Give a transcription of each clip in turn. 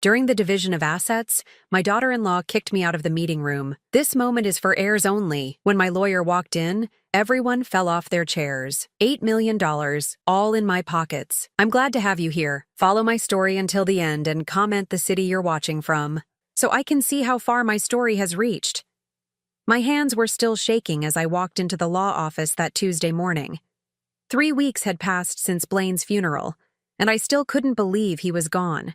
During the division of assets, my daughter-in-law kicked me out of the meeting room. This moment is for heirs only. When my lawyer walked in, everyone fell off their chairs. $8 million, all in my pockets. I'm glad to have you here. Follow my story until the end and comment the city you're watching from, so I can see how far my story has reached. My hands were still shaking as I walked into the law office that Tuesday morning. 3 weeks had passed since Blaine's funeral, and I still couldn't believe he was gone.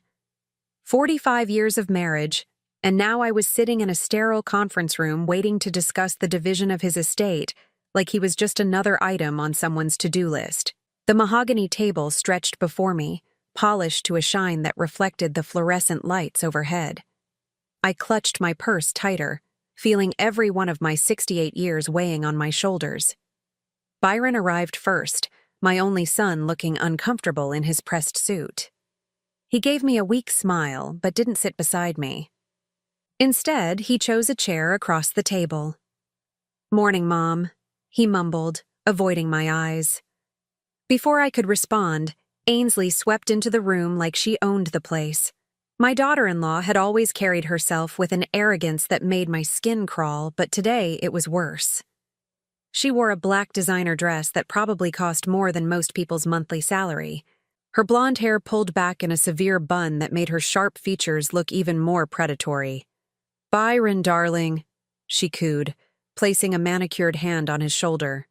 45 years of marriage, and now I was sitting in a sterile conference room waiting to discuss the division of his estate like he was just another item on someone's to-do list. The mahogany table stretched before me, polished to a shine that reflected the fluorescent lights overhead. I clutched my purse tighter, feeling every one of my 68 years weighing on my shoulders. Byron arrived first, my only son looking uncomfortable in his pressed suit. He gave me a weak smile, but didn't sit beside me. Instead, he chose a chair across the table. "Morning, Mom," he mumbled, avoiding my eyes. Before I could respond, Ainsley swept into the room like she owned the place. My daughter-in-law had always carried herself with an arrogance that made my skin crawl, but today it was worse. She wore a black designer dress that probably cost more than most people's monthly salary. Her blonde hair pulled back in a severe bun that made her sharp features look even more predatory. "Byron, darling," she cooed, placing a manicured hand on his shoulder.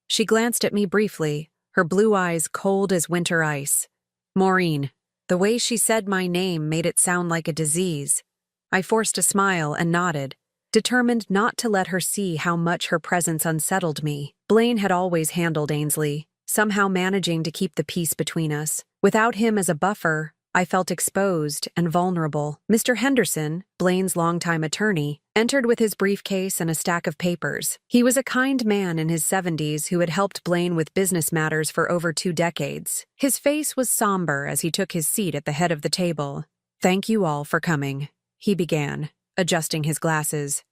She glanced at me briefly, her blue eyes cold as winter ice. "Maureen." The way she said my name made it sound like a disease. I forced a smile and nodded, determined not to let her see how much her presence unsettled me. Blaine had always handled Ainsley, somehow managing to keep the peace between us. Without him as a buffer, I felt exposed and vulnerable. Mr. Henderson, Blaine's longtime attorney, entered with his briefcase and a stack of papers. He was a kind man in his 70s who had helped Blaine with business matters for over 2 decades. His face was somber as he took his seat at the head of the table. "Thank you all for coming," he began, adjusting his glasses.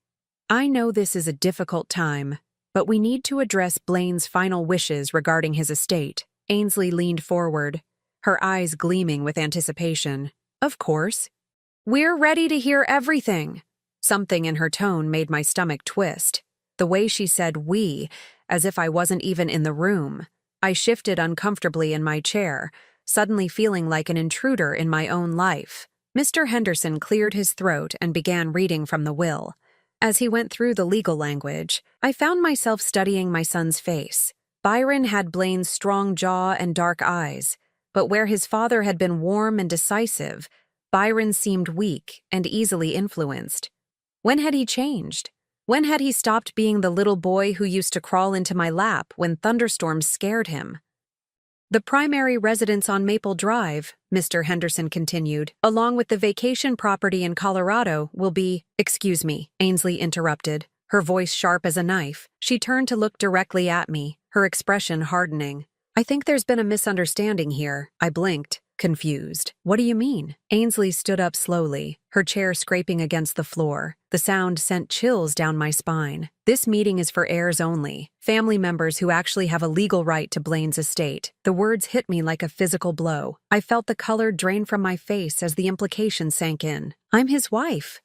"I know this is a difficult time, but we need to address Blaine's final wishes regarding his estate." Ainsley leaned forward, her eyes gleaming with anticipation. "Of course. We're ready to hear everything." Something in her tone made my stomach twist. The way she said "we," as if I wasn't even in the room. I shifted uncomfortably in my chair, suddenly feeling like an intruder in my own life. Mr. Henderson cleared his throat and began reading from the will. As he went through the legal language, I found myself studying my son's face. Byron had Blaine's strong jaw and dark eyes, but where his father had been warm and decisive, Byron seemed weak and easily influenced. When had he changed? When had he stopped being the little boy who used to crawl into my lap when thunderstorms scared him? "The primary residence on Maple Drive," Mr. Henderson continued, "along with the vacation property in Colorado, will be—" "Excuse me," Ainsley interrupted, her voice sharp as a knife. She turned to look directly at me, her expression hardening. "I think there's been a misunderstanding here." I blinked, confused. "What do you mean?" Ainsley stood up slowly, her chair scraping against the floor. The sound sent chills down my spine. "This meeting is for heirs only, family members who actually have a legal right to Blaine's estate." The words hit me like a physical blow. I felt the color drain from my face as the implication sank in. "I'm his wife,"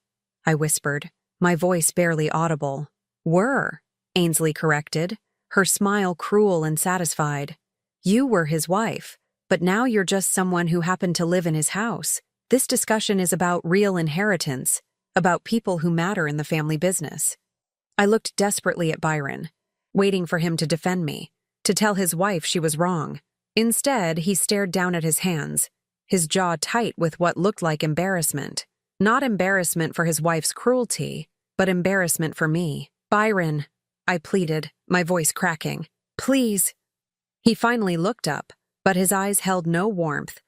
I whispered, my voice barely audible. "Were," Ainsley corrected, her smile cruel and satisfied. "You were his wife, but now you're just someone who happened to live in his house. This discussion is about real inheritance, about people who matter in the family business." I looked desperately at Byron, waiting for him to defend me, to tell his wife she was wrong. Instead, he stared down at his hands, his jaw tight with what looked like embarrassment. Not embarrassment for his wife's cruelty, but embarrassment for me. "Byron," I pleaded, my voice cracking. "Please." He finally looked up, but his eyes held no warmth,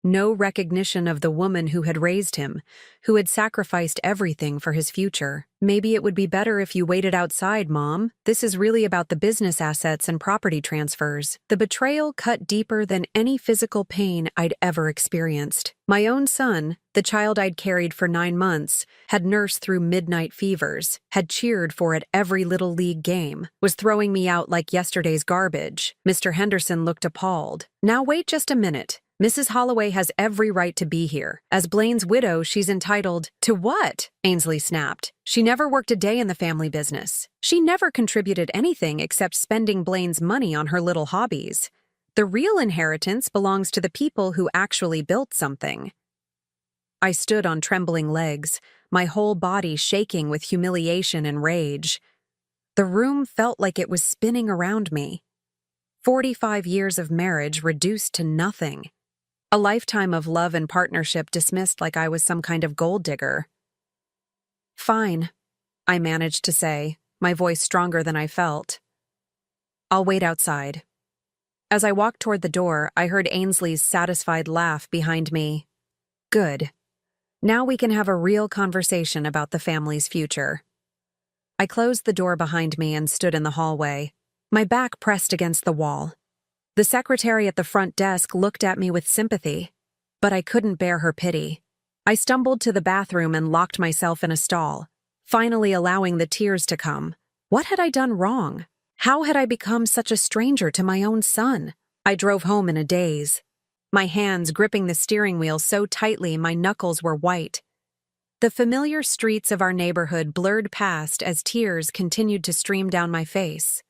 no recognition of the woman who had raised him, who had sacrificed everything for his future. "Maybe it would be better if you waited outside, Mom. This is really about the business assets and property transfers." The betrayal cut deeper than any physical pain I'd ever experienced. My own son, the child I'd carried for 9 months, had nursed through midnight fevers, had cheered for at every little league game, was throwing me out like yesterday's garbage. Mr. Henderson looked appalled. "Now wait just a minute," Mrs. Holloway has every right to be here. As Blaine's widow, she's entitled to what? Ainsley snapped. She never worked a day in the family business. She never contributed anything except spending Blaine's money on her little hobbies. The real inheritance belongs to the people who actually built something. I stood on trembling legs, my whole body shaking with humiliation and rage. The room felt like it was spinning around me. 45 years of marriage reduced to nothing. A lifetime of love and partnership dismissed like I was some kind of gold digger. "Fine," I managed to say, my voice stronger than I felt. "I'll wait outside." As I walked toward the door, I heard Ainsley's satisfied laugh behind me. "Good. Now we can have a real conversation about the family's future." I closed the door behind me and stood in the hallway, my back pressed against the wall. The secretary at the front desk looked at me with sympathy, but I couldn't bear her pity. I stumbled to the bathroom and locked myself in a stall, finally allowing the tears to come. What had I done wrong? How had I become such a stranger to my own son? I drove home in a daze, my hands gripping the steering wheel so tightly my knuckles were white. The familiar streets of our neighborhood blurred past as tears continued to stream down my face.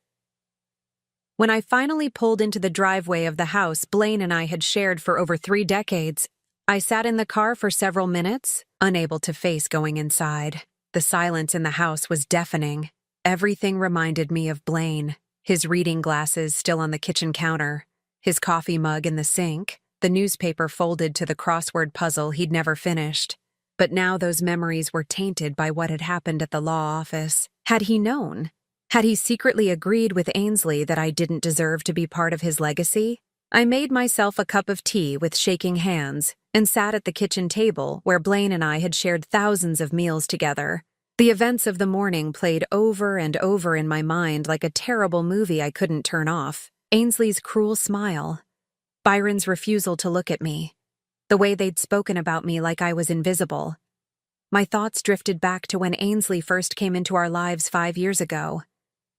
When I finally pulled into the driveway of the house Blaine and I had shared for over 3 decades, I sat in the car for several minutes, unable to face going inside. The silence in the house was deafening. Everything reminded me of Blaine, his reading glasses still on the kitchen counter, his coffee mug in the sink, the newspaper folded to the crossword puzzle he'd never finished. But now those memories were tainted by what had happened at the law office. Had he known? Had he secretly agreed with Ainsley that I didn't deserve to be part of his legacy? I made myself a cup of tea with shaking hands and sat at the kitchen table where Blaine and I had shared thousands of meals together. The events of the morning played over and over in my mind like a terrible movie I couldn't turn off. Ainsley's cruel smile, Byron's refusal to look at me, the way they'd spoken about me like I was invisible. My thoughts drifted back to when Ainsley first came into our lives 5 years ago.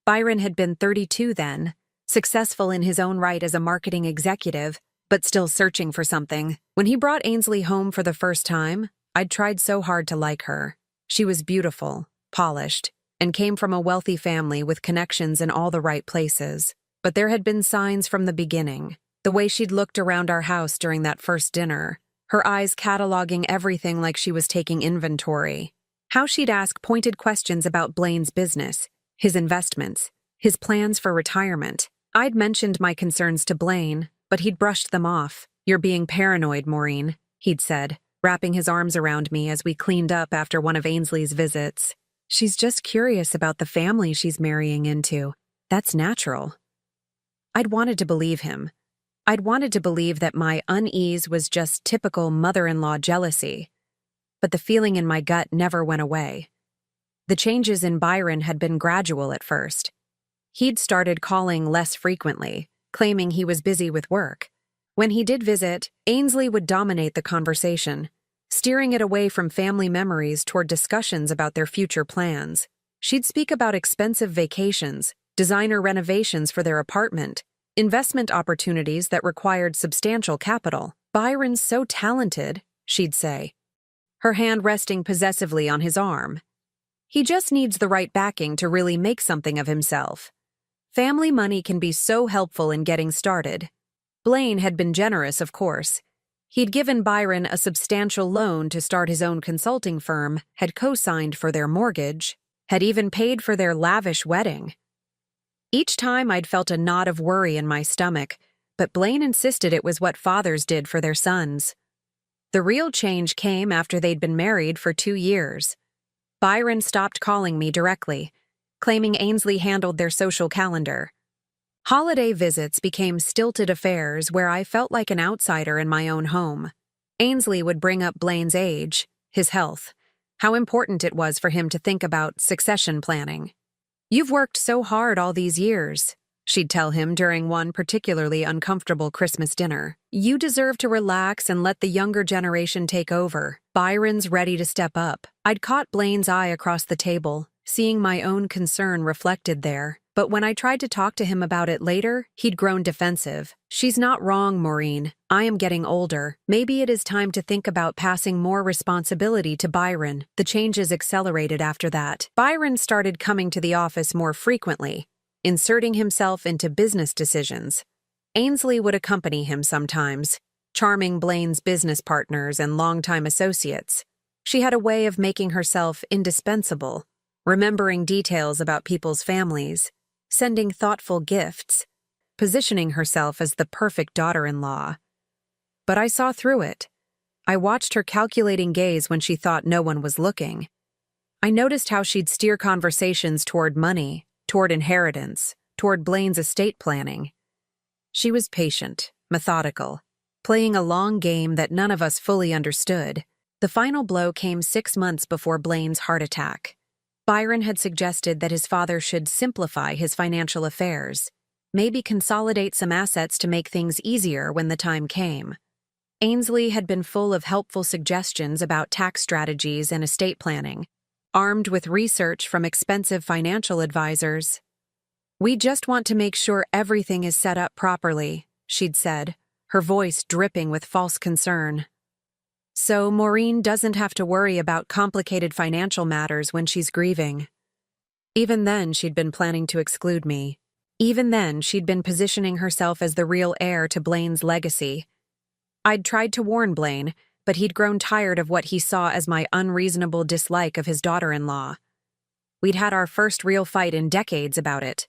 Byron had been 32 then, successful in his own right as a marketing executive, but still searching for something. When he brought Ainsley home for the first time, I'd tried so hard to like her. She was beautiful, polished, and came from a wealthy family with connections in all the right places. But there had been signs from the beginning. The way she'd looked around our house during that first dinner, her eyes cataloging everything like she was taking inventory. How she'd ask pointed questions about Blaine's business, his investments, his plans for retirement. I'd mentioned my concerns to Blaine, but he'd brushed them off. "You're being paranoid, Maureen," he'd said, wrapping his arms around me as we cleaned up after one of Ainsley's visits. "She's just curious about the family she's marrying into. That's natural." I'd wanted to believe him. I'd wanted to believe that my unease was just typical mother-in-law jealousy. But the feeling in my gut never went away. The changes in Byron had been gradual at first. He'd started calling less frequently, claiming he was busy with work. When he did visit, Ainsley would dominate the conversation, steering it away from family memories toward discussions about their future plans. She'd speak about expensive vacations, designer renovations for their apartment, investment opportunities that required substantial capital. "Byron's so talented," she'd say, her hand resting possessively on his arm. "He just needs the right backing to really make something of himself. Family money can be so helpful in getting started." Blaine had been generous, of course. He'd given Byron a substantial loan to start his own consulting firm, had co-signed for their mortgage, had even paid for their lavish wedding. Each time I'd felt a knot of worry in my stomach, but Blaine insisted it was what fathers did for their sons. The real change came after they'd been married for 2 years. Byron stopped calling me directly, claiming Ainsley handled their social calendar. Holiday visits became stilted affairs where I felt like an outsider in my own home. Ainsley would bring up Blaine's age, his health, how important it was for him to think about succession planning. "You've worked so hard all these years," she'd tell him during one particularly uncomfortable Christmas dinner. "You deserve to relax and let the younger generation take over. Byron's ready to step up." I'd caught Blaine's eye across the table, seeing my own concern reflected there. But when I tried to talk to him about it later, he'd grown defensive. "She's not wrong, Maureen. I am getting older. Maybe it is time to think about passing more responsibility to Byron." The changes accelerated after that. Byron started coming to the office more frequently, inserting himself into business decisions. Ainsley would accompany him sometimes, charming Blaine's business partners and longtime associates. She had a way of making herself indispensable, remembering details about people's families, sending thoughtful gifts, positioning herself as the perfect daughter-in-law. But I saw through it. I watched her calculating gaze when she thought no one was looking. I noticed how she'd steer conversations toward money, toward inheritance, toward Blaine's estate planning. She was patient, methodical, playing a long game that none of us fully understood. The final blow came 6 months before Blaine's heart attack. Byron had suggested that his father should simplify his financial affairs, maybe consolidate some assets to make things easier when the time came. Ainsley had been full of helpful suggestions about tax strategies and estate planning, armed with research from expensive financial advisors. "We just want to make sure everything is set up properly," she'd said, her voice dripping with false concern. "So Maureen doesn't have to worry about complicated financial matters when she's grieving." Even then, she'd been planning to exclude me. Even then, she'd been positioning herself as the real heir to Blaine's legacy. I'd tried to warn Blaine, but he'd grown tired of what he saw as my unreasonable dislike of his daughter-in-law. We'd had our first real fight in decades about it.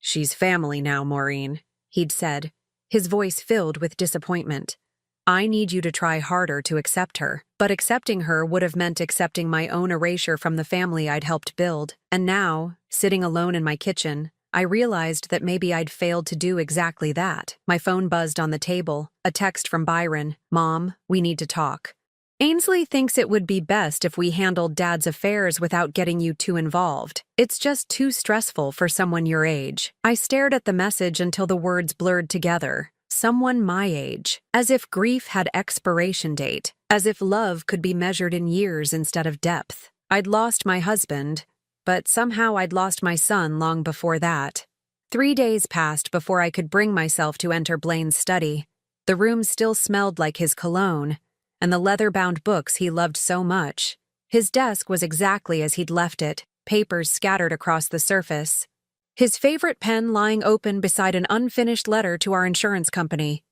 "She's family now, Maureen," he'd said, his voice filled with disappointment. "I need you to try harder to accept her." But accepting her would have meant accepting my own erasure from the family I'd helped build. And now, sitting alone in my kitchen, I realized that maybe I'd failed to do exactly that. My phone buzzed on the table, a text from Byron. "Mom, we need to talk. Ainsley thinks it would be best if we handled Dad's affairs without getting you too involved. It's just too stressful for someone your age." I stared at the message until the words blurred together. Someone my age. As if grief had expiration date. As if love could be measured in years instead of depth. I'd lost my husband, but somehow I'd lost my son long before that. 3 days passed before I could bring myself to enter Blaine's study. The room still smelled like his cologne, and the leather-bound books he loved so much. His desk was exactly as he'd left it, papers scattered across the surface. His favorite pen lying open beside an unfinished letter to our insurance company.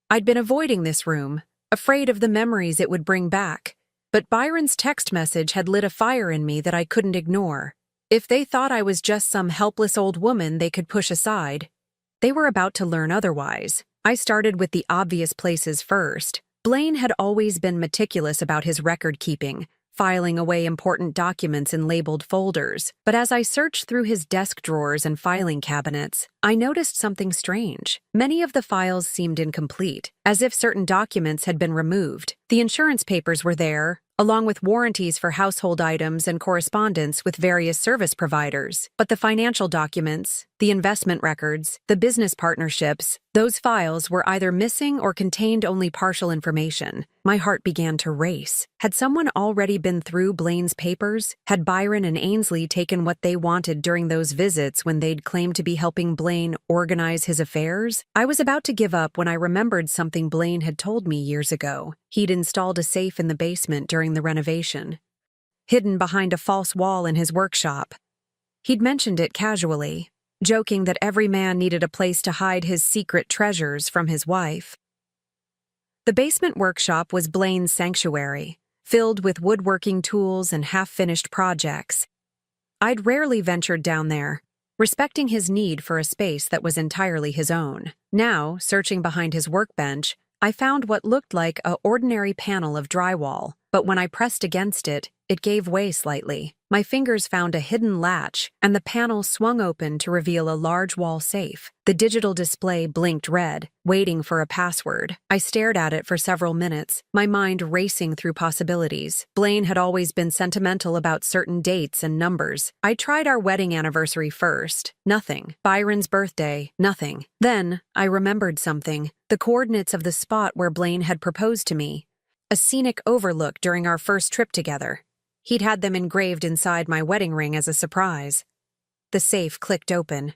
I'd been avoiding this room, afraid of the memories it would bring back, but Byron's text message had lit a fire in me that I couldn't ignore. If they thought I was just some helpless old woman they could push aside, they were about to learn otherwise. I started with the obvious places first. Blaine had always been meticulous about his record-keeping, filing away important documents in labeled folders. But as I searched through his desk drawers and filing cabinets, I noticed something strange. Many of the files seemed incomplete, as if certain documents had been removed. The insurance papers were there, along with warranties for household items and correspondence with various service providers. But the financial documents, the investment records, the business partnerships, those files were either missing or contained only partial information. My heart began to race. Had someone already been through Blaine's papers? Had Byron and Ainsley taken what they wanted during those visits when they'd claimed to be helping Blaine organize his affairs? I was about to give up when I remembered something Blaine had told me years ago. He'd installed a safe in the basement during the renovation, hidden behind a false wall in his workshop. He'd mentioned it casually, joking that every man needed a place to hide his secret treasures from his wife. The basement workshop was Blaine's sanctuary, filled with woodworking tools and half-finished projects. I'd rarely ventured down there, respecting his need for a space that was entirely his own. Now, searching behind his workbench, I found what looked like an ordinary panel of drywall, but when I pressed against it, it gave way slightly. My fingers found a hidden latch, and the panel swung open to reveal a large wall safe. The digital display blinked red, waiting for a password. I stared at it for several minutes, my mind racing through possibilities. Blaine had always been sentimental about certain dates and numbers. I tried our wedding anniversary first. Nothing. Byron's birthday. Nothing. Then, I remembered something. The coordinates of the spot where Blaine had proposed to me. A scenic overlook during our first trip together. He'd had them engraved inside my wedding ring as a surprise. The safe clicked open.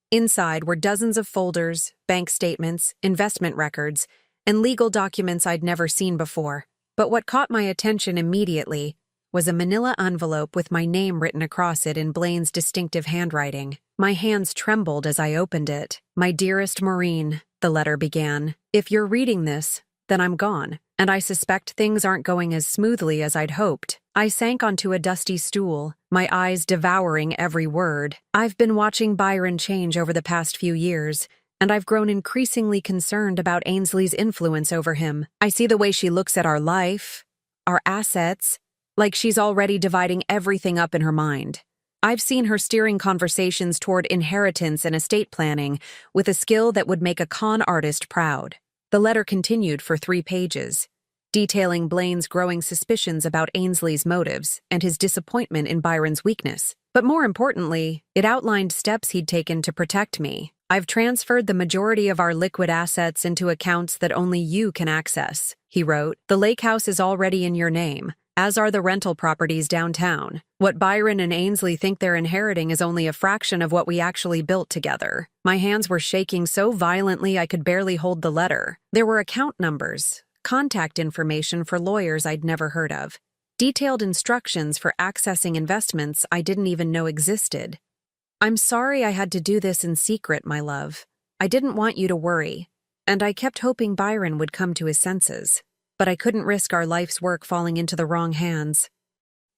Inside were dozens of folders, bank statements, investment records, and legal documents I'd never seen before. But what caught my attention immediately was a manila envelope with my name written across it in Blaine's distinctive handwriting. My hands trembled as I opened it. "My dearest Maureen," the letter began, "if you're reading this, then I'm gone, and I suspect things aren't going as smoothly as I'd hoped." I sank onto a dusty stool, my eyes devouring every word. "I've been watching Byron change over the past few years, and I've grown increasingly concerned about Ainsley's influence over him. I see the way she looks at our life, our assets, like she's already dividing everything up in her mind. I've seen her steering conversations toward inheritance and estate planning with a skill that would make a con artist proud." The letter continued for 3 pages, detailing Blaine's growing suspicions about Ainsley's motives and his disappointment in Byron's weakness. But more importantly, it outlined steps he'd taken to protect me. "I've transferred the majority of our liquid assets into accounts that only you can access," he wrote. "The lake house is already in your name, as are the rental properties downtown. What Byron and Ainsley think they're inheriting is only a fraction of what we actually built together." My hands were shaking so violently I could barely hold the letter. There were account numbers, contact information for lawyers I'd never heard of, detailed instructions for accessing investments I didn't even know existed. "I'm sorry I had to do this in secret, my love. I didn't want you to worry, and I kept hoping Byron would come to his senses. But I couldn't risk our life's work falling into the wrong hands.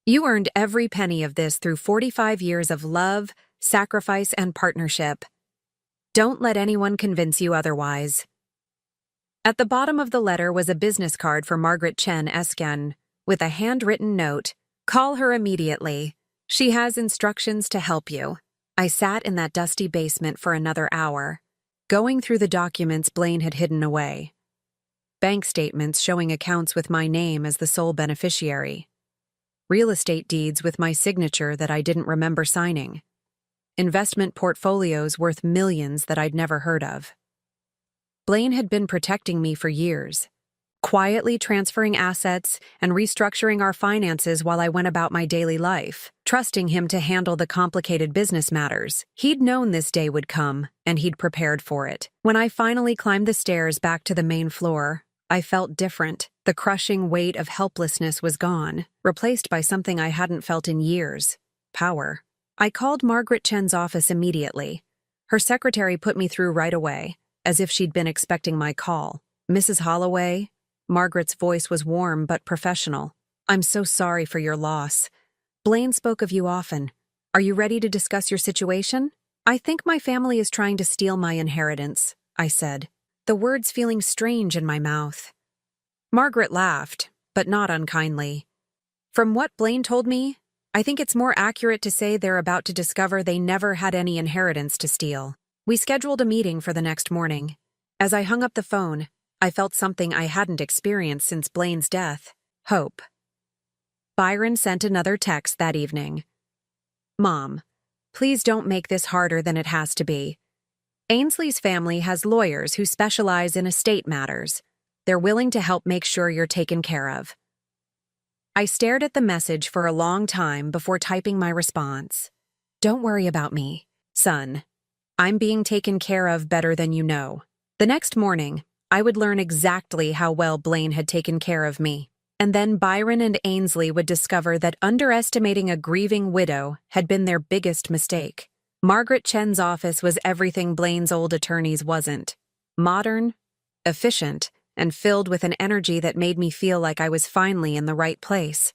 You earned every penny of this through 45 years of love, sacrifice, and partnership. Don't let anyone convince you otherwise." At the bottom of the letter was a business card for Margaret Chen Esken, with a handwritten note, "Call her immediately. She has instructions to help you." I sat in that dusty basement for another hour, going through the documents Blaine had hidden away. Bank statements showing accounts with my name as the sole beneficiary. Real estate deeds with my signature that I didn't remember signing. Investment portfolios worth millions that I'd never heard of. Blaine had been protecting me for years, quietly transferring assets and restructuring our finances while I went about my daily life, trusting him to handle the complicated business matters. He'd known this day would come, and he'd prepared for it. When I finally climbed the stairs back to the main floor, I felt different. The crushing weight of helplessness was gone, replaced by something I hadn't felt in years: power. I called Margaret Chen's office immediately. Her secretary put me through right away, as if she'd been expecting my call. "Mrs. Holloway?" Margaret's voice was warm but professional. "I'm so sorry for your loss. Blaine spoke of you often. Are you ready to discuss your situation?" "I think my family is trying to steal my inheritance," I said, the words feeling strange in my mouth. Margaret laughed, but not unkindly. "From what Blaine told me, I think it's more accurate to say they're about to discover they never had any inheritance to steal." We scheduled a meeting for the next morning. As I hung up the phone, I felt something I hadn't experienced since Blaine's death: hope. Byron sent another text that evening. "Mom, please don't make this harder than it has to be. Ainsley's family has lawyers who specialize in estate matters. They're willing to help make sure you're taken care of." I stared at the message for a long time before typing my response. "Don't worry about me, son. I'm being taken care of better than you know." The next morning, I would learn exactly how well Blaine had taken care of me. And then Byron and Ainsley would discover that underestimating a grieving widow had been their biggest mistake. Margaret Chen's office was everything Blaine's old attorney's wasn't: modern, efficient, and filled with an energy that made me feel like I was finally in the right place.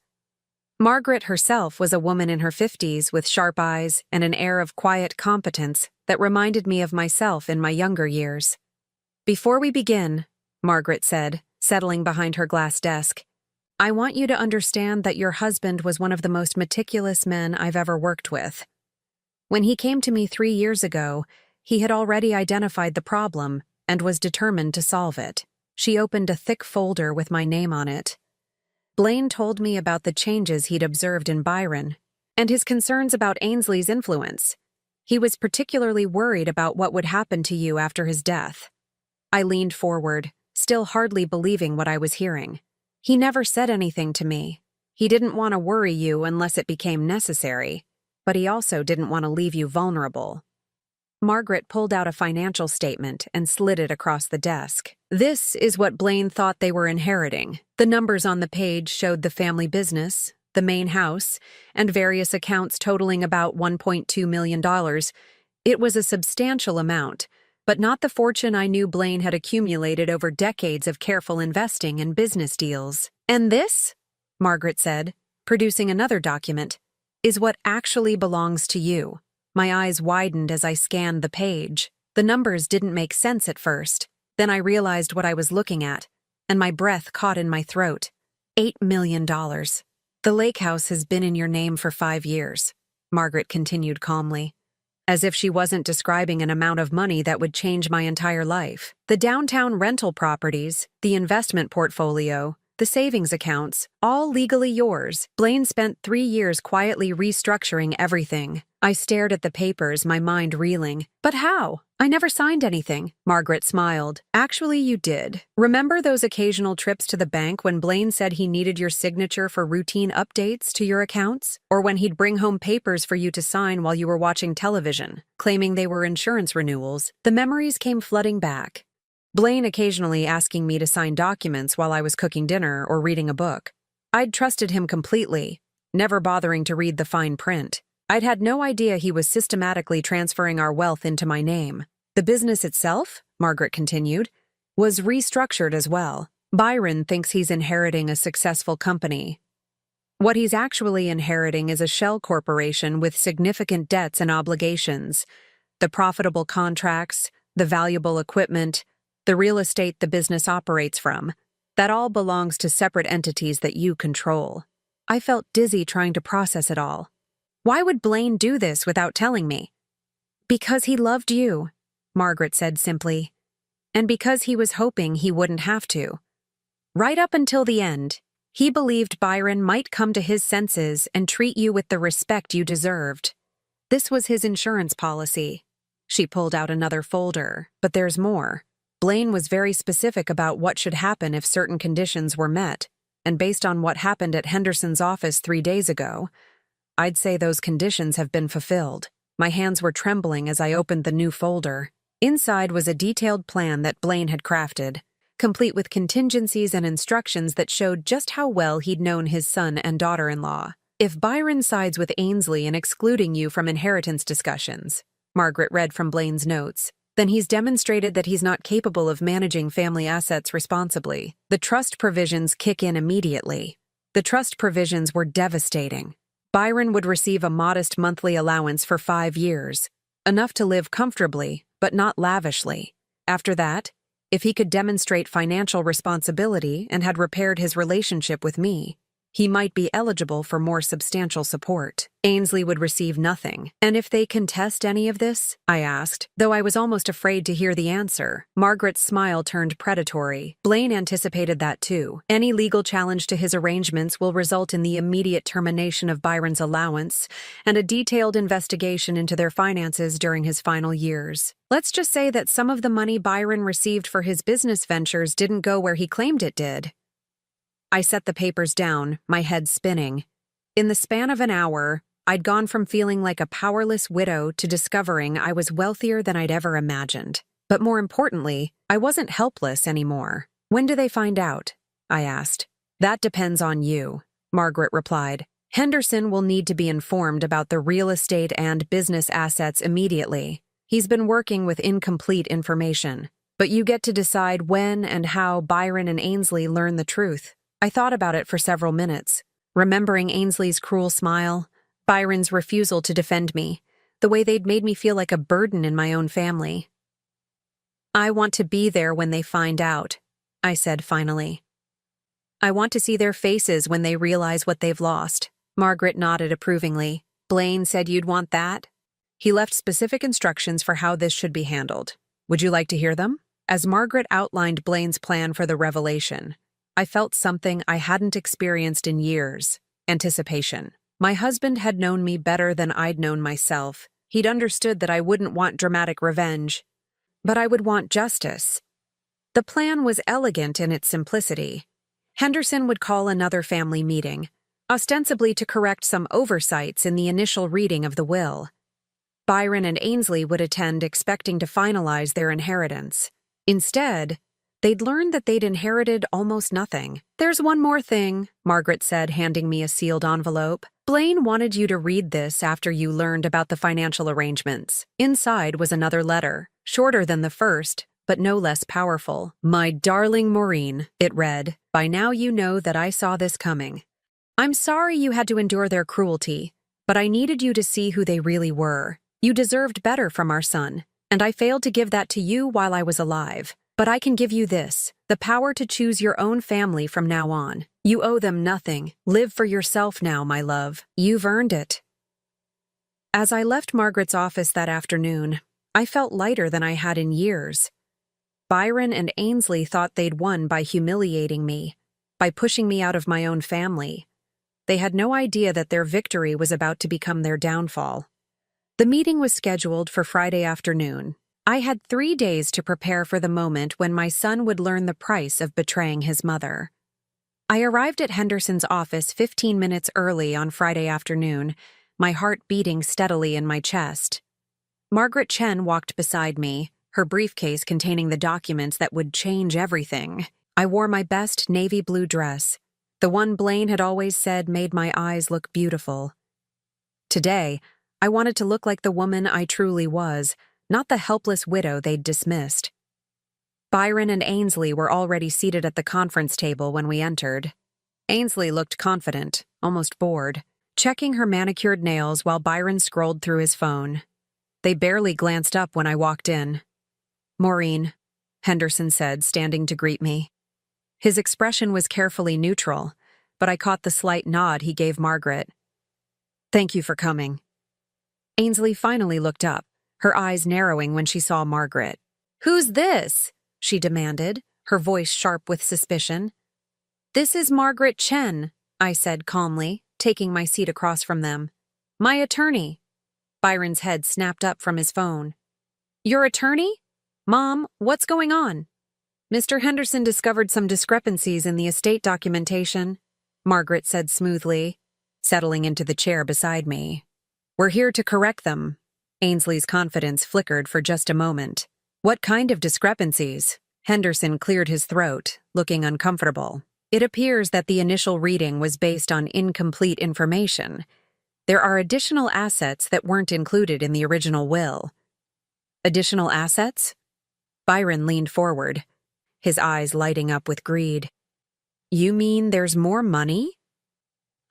Margaret herself was a woman in her 50s with sharp eyes and an air of quiet competence that reminded me of myself in my younger years. "Before we begin," Margaret said, settling behind her glass desk, "I want you to understand that your husband was one of the most meticulous men I've ever worked with. When he came to me 3 years ago, he had already identified the problem and was determined to solve it." She opened a thick folder with my name on it. "Blaine told me about the changes he'd observed in Byron and his concerns about Ainsley's influence. He was particularly worried about what would happen to you after his death." I leaned forward, still hardly believing what I was hearing. "He never said anything to me. He didn't want to worry you unless it became necessary. but he also didn't want to leave you vulnerable. Margaret pulled out a financial statement and slid it across the desk. This is what Blaine thought they were inheriting. The numbers on the page showed the family business, the main house, and various accounts totaling about $1.2 million. It was a substantial amount, but not the fortune I knew Blaine had accumulated over decades of careful investing and business deals. And this, Margaret said, producing another document, is what actually belongs to you. My eyes widened as I scanned the page. The numbers didn't make sense at first. Then I realized what I was looking at, and my breath caught in my throat. $8 million. The lake house has been in your name for 5 years, Margaret continued calmly, as if she wasn't describing an amount of money that would change my entire life. The downtown rental properties, the investment portfolio, the savings accounts, all legally yours. Blaine spent 3 years quietly restructuring everything. I stared at the papers, my mind reeling. But how? I never signed anything. Margaret smiled. Actually, you did. Remember those occasional trips to the bank when Blaine said he needed your signature for routine updates to your accounts? Or when he'd bring home papers for you to sign while you were watching television, claiming they were insurance renewals? The memories came flooding back. Blaine occasionally asking me to sign documents while I was cooking dinner or reading a book. I'd trusted him completely, never bothering to read the fine print. I'd had no idea he was systematically transferring our wealth into my name. The business itself, Margaret continued, was restructured as well. Byron thinks he's inheriting a successful company. What he's actually inheriting is a shell corporation with significant debts and obligations. The profitable contracts, the valuable equipment, the real estate the business operates from, that all belongs to separate entities that you control. I felt dizzy trying to process it all. Why would Blaine do this without telling me? Because he loved you, Margaret said simply, and because he was hoping he wouldn't have to. Right up until the end, he believed Byron might come to his senses and treat you with the respect you deserved. This was his insurance policy. She pulled out another folder, but there's more. Blaine was very specific about what should happen if certain conditions were met, and based on what happened at Henderson's office 3 days ago, I'd say those conditions have been fulfilled. My hands were trembling as I opened the new folder. Inside was a detailed plan that Blaine had crafted, complete with contingencies and instructions that showed just how well he'd known his son and daughter-in-law. If Byron sides with Ainsley in excluding you from inheritance discussions, Margaret read from Blaine's notes, then he's demonstrated that he's not capable of managing family assets responsibly. The trust provisions kick in immediately. The trust provisions were devastating. Byron would receive a modest monthly allowance for 5 years, enough to live comfortably, but not lavishly. After that, if he could demonstrate financial responsibility and had repaired his relationship with me, he might be eligible for more substantial support. Ainsley would receive nothing. And if they contest any of this? I asked, though I was almost afraid to hear the answer. Margaret's smile turned predatory. Blaine anticipated that too. Any legal challenge to his arrangements will result in the immediate termination of Byron's allowance and a detailed investigation into their finances during his final years. Let's just say that some of the money Byron received for his business ventures didn't go where he claimed it did. I set the papers down, my head spinning. In the span of an hour, I'd gone from feeling like a powerless widow to discovering I was wealthier than I'd ever imagined. But more importantly, I wasn't helpless anymore. When do they find out? I asked. That depends on you, Margaret replied. Henderson will need to be informed about the real estate and business assets immediately. He's been working with incomplete information. But you get to decide when and how Byron and Ainsley learn the truth. I thought about it for several minutes, remembering Ainsley's cruel smile, Byron's refusal to defend me, the way they'd made me feel like a burden in my own family. I want to be there when they find out, I said finally. I want to see their faces when they realize what they've lost. Margaret nodded approvingly. Blaine said you'd want that? He left specific instructions for how this should be handled. Would you like to hear them? As Margaret outlined Blaine's plan for the revelation, I felt something I hadn't experienced in years: anticipation. My husband had known me better than I'd known myself. He'd understood that I wouldn't want dramatic revenge, but I would want justice. The plan was elegant in its simplicity. Henderson would call another family meeting. ostensibly to correct some oversights in the initial reading of the will. Byron and Ainsley would attend expecting to finalize their inheritance. Instead, they'd learned that they'd inherited almost nothing. "There's one more thing," Margaret said, handing me a sealed envelope. "Blaine wanted you to read this after you learned about the financial arrangements." Inside was another letter, shorter than the first, but no less powerful. "My darling Maureen," it read, "by now you know that I saw this coming. I'm sorry you had to endure their cruelty, but I needed you to see who they really were. You deserved better from our son, and I failed to give that to you while I was alive. But I can give you this, the power to choose your own family from now on. You owe them nothing. Live for yourself now, my love. You've earned it." As I left Margaret's office that afternoon, I felt lighter than I had in years. Byron and Ainsley thought they'd won by humiliating me, by pushing me out of my own family. They had no idea that their victory was about to become their downfall. The meeting was scheduled for Friday afternoon. I had 3 days to prepare for the moment when my son would learn the price of betraying his mother. I arrived at Henderson's office 15 minutes early on Friday afternoon, my heart beating steadily in my chest. Margaret Chen walked beside me, her briefcase containing the documents that would change everything. I wore my best navy blue dress, the one Blaine had always said made my eyes look beautiful. Today, I wanted to look like the woman I truly was, not the helpless widow they'd dismissed. Byron and Ainsley were already seated at the conference table when we entered. Ainsley looked confident, almost bored, checking her manicured nails while Byron scrolled through his phone. They barely glanced up when I walked in. "Maureen," Henderson said, standing to greet me. His expression was carefully neutral, but I caught the slight nod he gave Margaret. "Thank you for coming." Ainsley finally looked up, her eyes narrowing when she saw Margaret. "Who's this?" she demanded, her voice sharp with suspicion. "This is Margaret Chen," I said calmly, taking my seat across from them. "My attorney." Byron's head snapped up from his phone. "Your attorney? Mom, what's going on?" "Mr. Henderson discovered some discrepancies in the estate documentation," Margaret said smoothly, settling into the chair beside me. "We're here to correct them." Ainsley's confidence flickered for just a moment. "What kind of discrepancies?" Henderson cleared his throat, looking uncomfortable. "It appears that the initial reading was based on incomplete information. There are additional assets that weren't included in the original will." "Additional assets?" Byron leaned forward, his eyes lighting up with greed. "You mean there's more money?"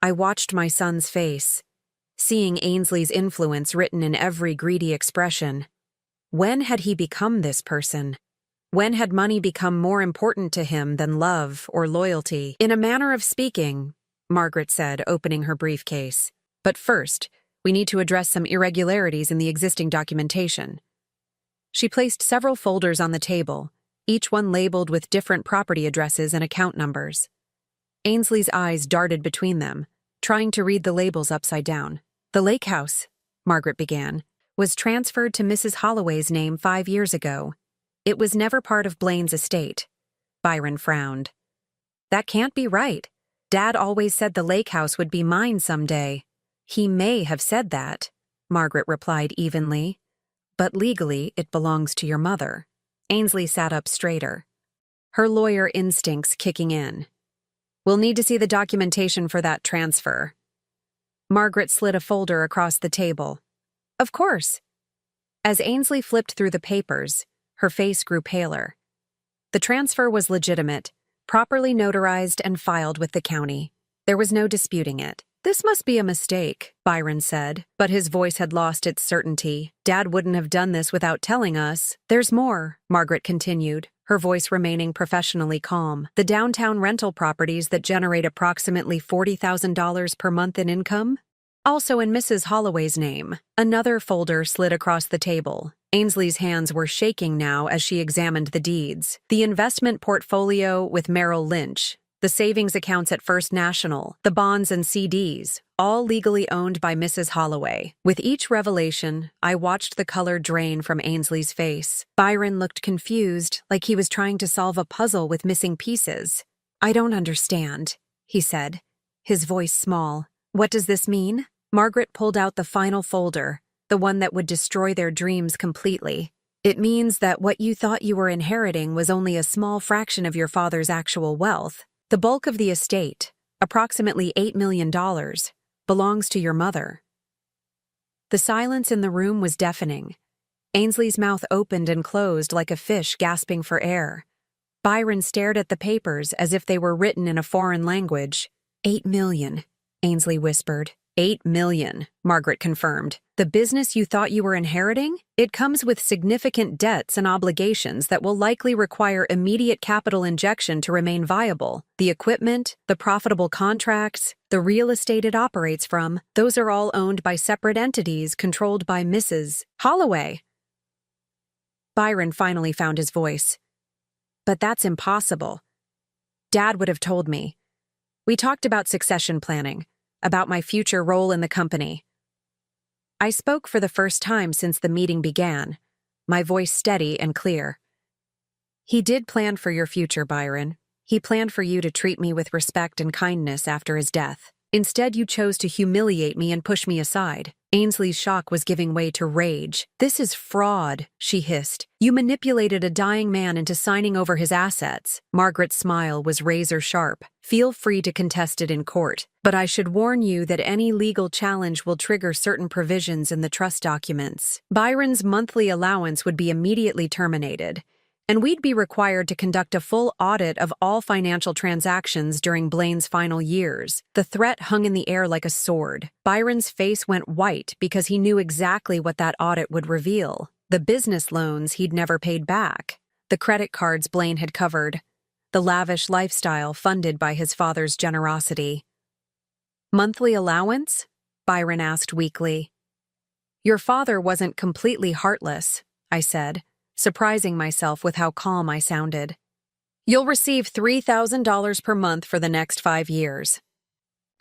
I watched my son's face, seeing Ainsley's influence written in every greedy expression. When had he become this person? When had money become more important to him than love or loyalty? "In a manner of speaking," Margaret said, opening her briefcase. "But first, we need to address some irregularities in the existing documentation." She placed several folders on the table, each one labeled with different property addresses and account numbers. Ainsley's eyes darted between them, trying to read the labels upside down. "The lake house," Margaret began, "was transferred to Mrs. Holloway's name 5 years ago. It was never part of Blaine's estate." Byron frowned. "That can't be right. Dad always said the lake house would be mine someday." "He may have said that," Margaret replied evenly, "but legally it belongs to your mother." Ainsley sat up straighter, her lawyer instincts kicking in. "We'll need to see the documentation for that transfer." Margaret slid a folder across the table. "Of course." As Ainsley flipped through the papers, her face grew paler. The transfer was legitimate, properly notarized and filed with the county. There was no disputing it. "This must be a mistake," Byron said, but his voice had lost its certainty. "Dad wouldn't have done this without telling us." "There's more," Margaret continued, her voice remaining professionally calm. "The downtown rental properties that generate approximately $40,000 per month in income? Also in Mrs. Holloway's name." Another folder slid across the table. Ainsley's hands were shaking now as she examined the deeds. "The investment portfolio with Merrill Lynch, the savings accounts at First National, the bonds and CDs, all legally owned by Mrs. Holloway." With each revelation, I watched the color drain from Ainsley's face. Byron looked confused, like he was trying to solve a puzzle with missing pieces. "I don't understand," he said, his voice small. What does this mean? Margaret pulled out the final folder, the one that would destroy their dreams completely. It means that what you thought you were inheriting was only a small fraction of your father's actual wealth. The bulk of the estate, approximately $8 million, belongs to your mother. The silence in the room was deafening. Ainsley's mouth opened and closed like a fish gasping for air. Byron stared at the papers as if they were written in a foreign language. 8 million, Ainsley whispered. 8 million, Margaret confirmed. The business you thought you were inheriting? It comes with significant debts and obligations that will likely require immediate capital injection to remain viable. The equipment, the profitable contracts, the real estate it operates from, those are all owned by separate entities controlled by Mrs. Holloway. Byron finally found his voice. But that's impossible. Dad would have told me. We talked about succession planning, about my future role in the company. I spoke for the first time since the meeting began, my voice steady and clear. He did plan for your future, Byron. He planned for you to treat me with respect and kindness after his death. Instead, you chose to humiliate me and push me aside. Ainsley's shock was giving way to rage. This is fraud, she hissed. You manipulated a dying man into signing over his assets. Margaret's smile was razor sharp. Feel free to contest it in court, but I should warn you that any legal challenge will trigger certain provisions in the trust documents. Byron's monthly allowance would be immediately terminated, and we'd be required to conduct a full audit of all financial transactions during Blaine's final years. The threat hung in the air like a sword. Byron's face went white because he knew exactly what that audit would reveal. The business loans he'd never paid back, the credit cards Blaine had covered, the lavish lifestyle funded by his father's generosity. Monthly allowance? Byron asked weakly. Your father wasn't completely heartless, I said, surprising myself with how calm I sounded. You'll receive $3,000 per month for the next 5 years.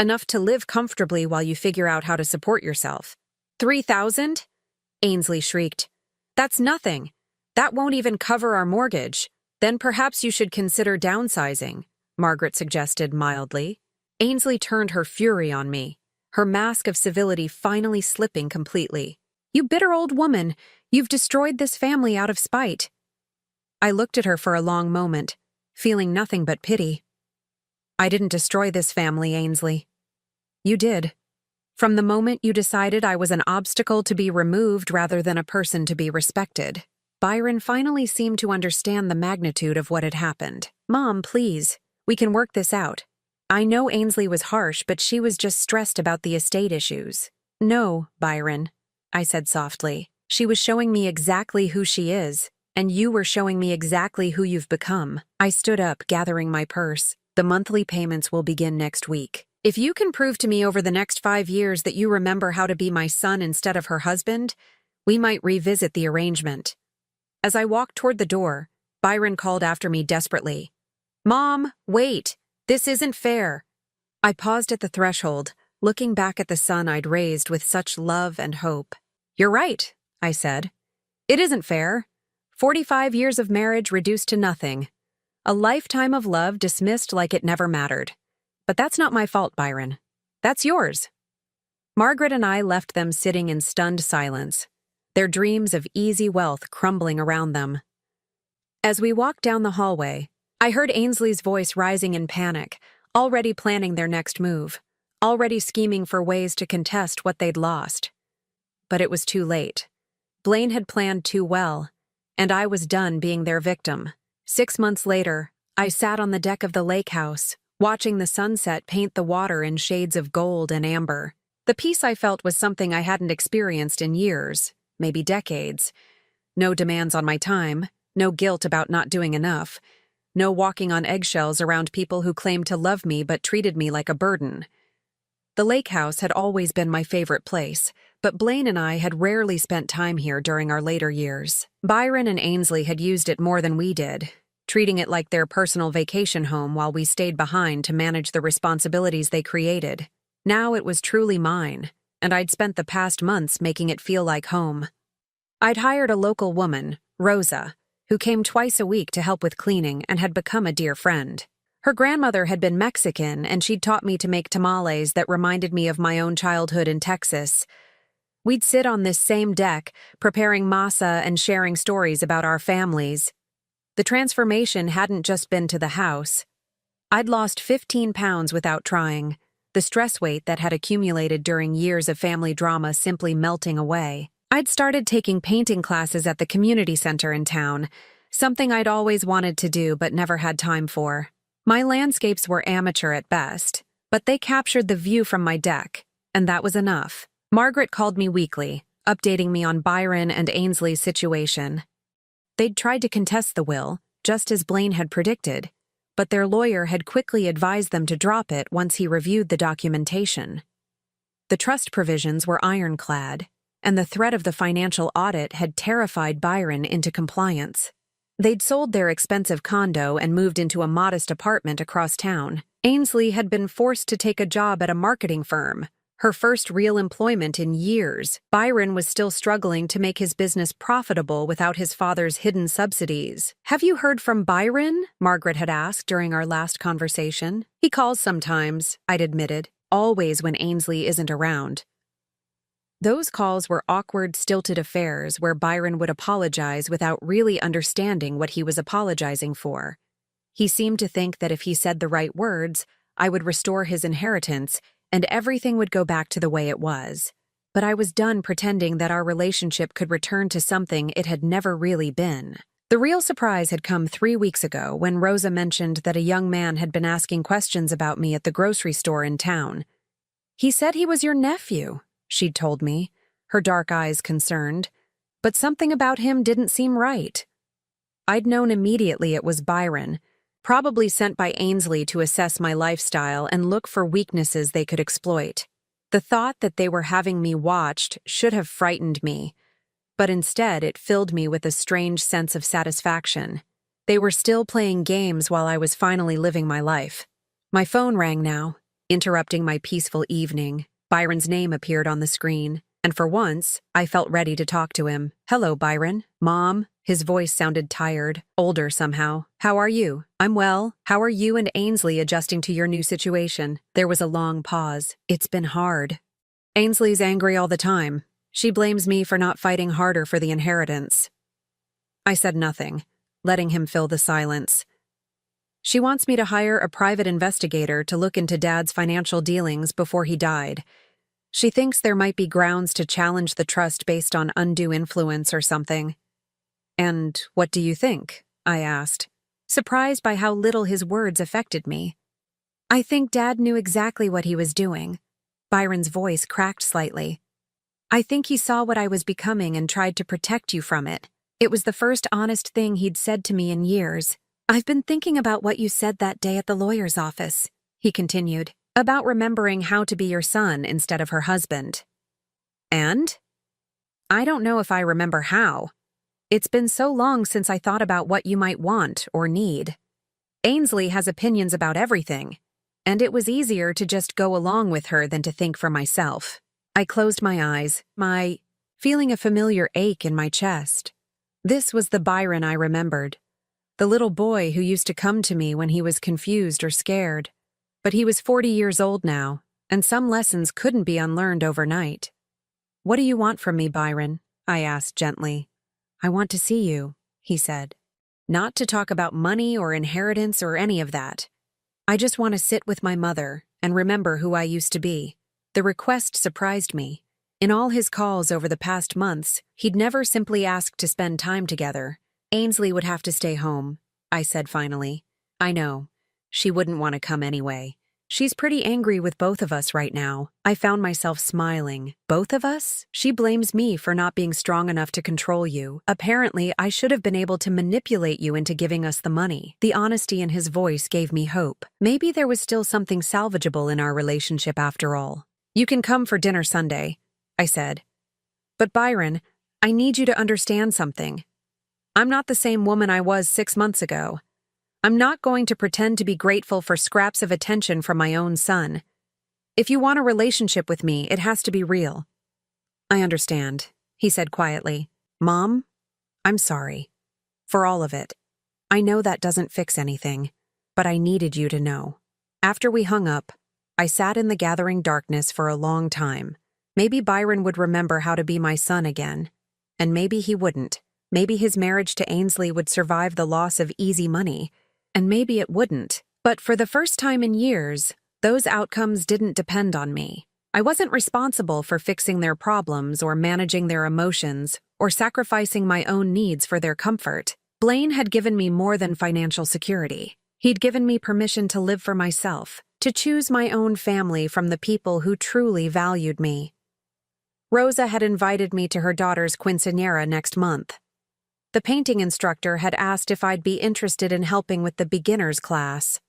Enough to live comfortably while you figure out how to support yourself. 3,000? Ainsley shrieked. That's nothing. That won't even cover our mortgage. Then perhaps you should consider downsizing, Margaret suggested mildly. Ainsley turned her fury on me, her mask of civility finally slipping completely. You bitter old woman, you've destroyed this family out of spite. I looked at her for a long moment, feeling nothing but pity. I didn't destroy this family, Ainsley. You did. From the moment you decided I was an obstacle to be removed rather than a person to be respected. Byron finally seemed to understand the magnitude of what had happened. Mom, please, we can work this out. I know Ainsley was harsh, but she was just stressed about the estate issues. No, Byron, I said softly. She was showing me exactly who she is, and you were showing me exactly who you've become. I stood up, gathering my purse. The monthly payments will begin next week. If you can prove to me over the next 5 years that you remember how to be my son instead of her husband, we might revisit the arrangement. As I walked toward the door, Byron called after me desperately. Mom, wait! This isn't fair! I paused at the threshold, looking back at the son I'd raised with such love and hope. You're right, I said. It isn't fair. 45 years of marriage reduced to nothing. A lifetime of love dismissed like it never mattered. But that's not my fault, Byron. That's yours. Margaret and I left them sitting in stunned silence, their dreams of easy wealth crumbling around them. As we walked down the hallway, I heard Ainsley's voice rising in panic, already planning their next move, already scheming for ways to contest what they'd lost. But it was too late. Blaine had planned too well, and I was done being their victim. 6 months later, I sat on the deck of the lake house, watching the sunset paint the water in shades of gold and amber. The peace I felt was something I hadn't experienced in years, maybe decades. No demands on my time, no guilt about not doing enough, no walking on eggshells around people who claimed to love me but treated me like a burden. The lake house had always been my favorite place, but Blaine and I had rarely spent time here during our later years. Byron and Ainsley had used it more than we did, treating it like their personal vacation home while we stayed behind to manage the responsibilities they created. Now it was truly mine, and I'd spent the past months making it feel like home. I'd hired a local woman, Rosa, who came twice a week to help with cleaning and had become a dear friend. Her grandmother had been Mexican, and she'd taught me to make tamales that reminded me of my own childhood in Texas. We'd sit on this same deck, preparing masa and sharing stories about our families. The transformation hadn't just been to the house. I'd lost 15 pounds without trying, the stress weight that had accumulated during years of family drama simply melting away. I'd started taking painting classes at the community center in town, something I'd always wanted to do but never had time for. My landscapes were amateur at best, but they captured the view from my deck, and that was enough. Margaret called me weekly, updating me on Byron and Ainsley's situation. They'd tried to contest the will, just as Blaine had predicted, but their lawyer had quickly advised them to drop it once he reviewed the documentation. The trust provisions were ironclad, and the threat of the financial audit had terrified Byron into compliance. They'd sold their expensive condo and moved into a modest apartment across town. Ainsley had been forced to take a job at a marketing firm, her first real employment in years. Byron was still struggling to make his business profitable without his father's hidden subsidies. "Have you heard from Byron?" Margaret had asked during our last conversation. "He calls sometimes," I'd admitted, "always when Ainsley isn't around." Those calls were awkward, stilted affairs where Byron would apologize without really understanding what he was apologizing for. He seemed to think that if he said the right words, I would restore his inheritance and everything would go back to the way it was. But I was done pretending that our relationship could return to something it had never really been. The real surprise had come 3 weeks ago when Rosa mentioned that a young man had been asking questions about me at the grocery store in town. "He said he was your nephew," she'd told me, her dark eyes concerned, but something about him didn't seem right. I'd known immediately it was Byron, probably sent by Ainsley to assess my lifestyle and look for weaknesses they could exploit. The thought that they were having me watched should have frightened me, but instead it filled me with a strange sense of satisfaction. They were still playing games while I was finally living my life. My phone rang now, interrupting my peaceful evening. Byron's name appeared on the screen, and for once, I felt ready to talk to him. "Hello, Byron. Mom." His voice sounded tired, older somehow. "How are you?" "I'm well. How are you and Ainsley adjusting to your new situation?" There was a long pause. "It's been hard. Ainsley's angry all the time. She blames me for not fighting harder for the inheritance." I said nothing, letting him fill the silence. "She wants me to hire a private investigator to look into Dad's financial dealings before he died. She thinks there might be grounds to challenge the trust based on undue influence or something." "And what do you think?" I asked, surprised by how little his words affected me. "I think Dad knew exactly what he was doing." Byron's voice cracked slightly. "I think he saw what I was becoming and tried to protect you from it. It was the first honest thing he'd said to me in years." "I've been thinking about what you said that day at the lawyer's office," he continued, "about remembering how to be your son instead of her husband." "And?" "I don't know if I remember how. It's been so long since I thought about what you might want or need. Ainsley has opinions about everything, and it was easier to just go along with her than to think for myself." I closed my eyes, feeling a familiar ache in my chest. This was the Byron I remembered. The little boy who used to come to me when he was confused or scared. But he was 40 years old now, and some lessons couldn't be unlearned overnight. "What do you want from me, Byron?" I asked gently. "I want to see you," he said. "Not to talk about money or inheritance or any of that. I just want to sit with my mother and remember who I used to be." The request surprised me. In all his calls over the past months, he'd never simply asked to spend time together. "Ainsley would have to stay home," I said finally. "I know. She wouldn't want to come anyway. She's pretty angry with both of us right now." I found myself smiling. "Both of us? She blames me for not being strong enough to control you. Apparently, I should have been able to manipulate you into giving us the money." The honesty in his voice gave me hope. Maybe there was still something salvageable in our relationship after all. "You can come for dinner Sunday," I said. "But Byron, I need you to understand something. I'm not the same woman I was 6 months ago. I'm not going to pretend to be grateful for scraps of attention from my own son. If you want a relationship with me, it has to be real." "I understand," he said quietly. "Mom, I'm sorry. For all of it. I know that doesn't fix anything. but I needed you to know. After we hung up, I sat in the gathering darkness for a long time. Maybe Byron would remember how to be my son again. And maybe he wouldn't. Maybe his marriage to Ainsley would survive the loss of easy money. And maybe it wouldn't. But for the first time in years, those outcomes didn't depend on me. I wasn't responsible for fixing their problems or managing their emotions or sacrificing my own needs for their comfort. Blaine had given me more than financial security. He'd given me permission to live for myself, to choose my own family from the people who truly valued me. Rosa had invited me to her daughter's quinceañera next month. The painting instructor had asked if I'd be interested in helping with the beginner's class.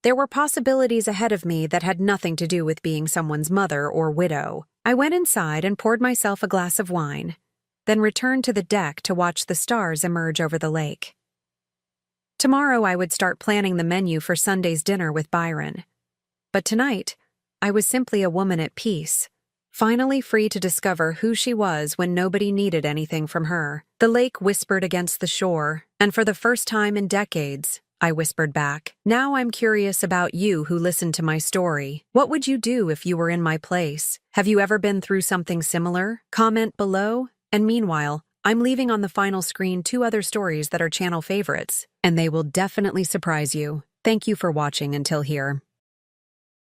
There were possibilities ahead of me that had nothing to do with being someone's mother or widow. I went inside and poured myself a glass of wine, then returned to the deck to watch the stars emerge over the lake. Tomorrow I would start planning the menu for Sunday's dinner with Byron. But tonight, I was simply a woman at peace, finally free to discover who she was when nobody needed anything from her. The lake whispered against the shore, and for the first time in decades, I whispered back. Now I'm curious about you who listened to my story. What would you do if you were in my place? Have you ever been through something similar? Comment below. And meanwhile, I'm leaving on the final screen 2 other stories that are channel favorites, and they will definitely surprise you. Thank you for watching until here.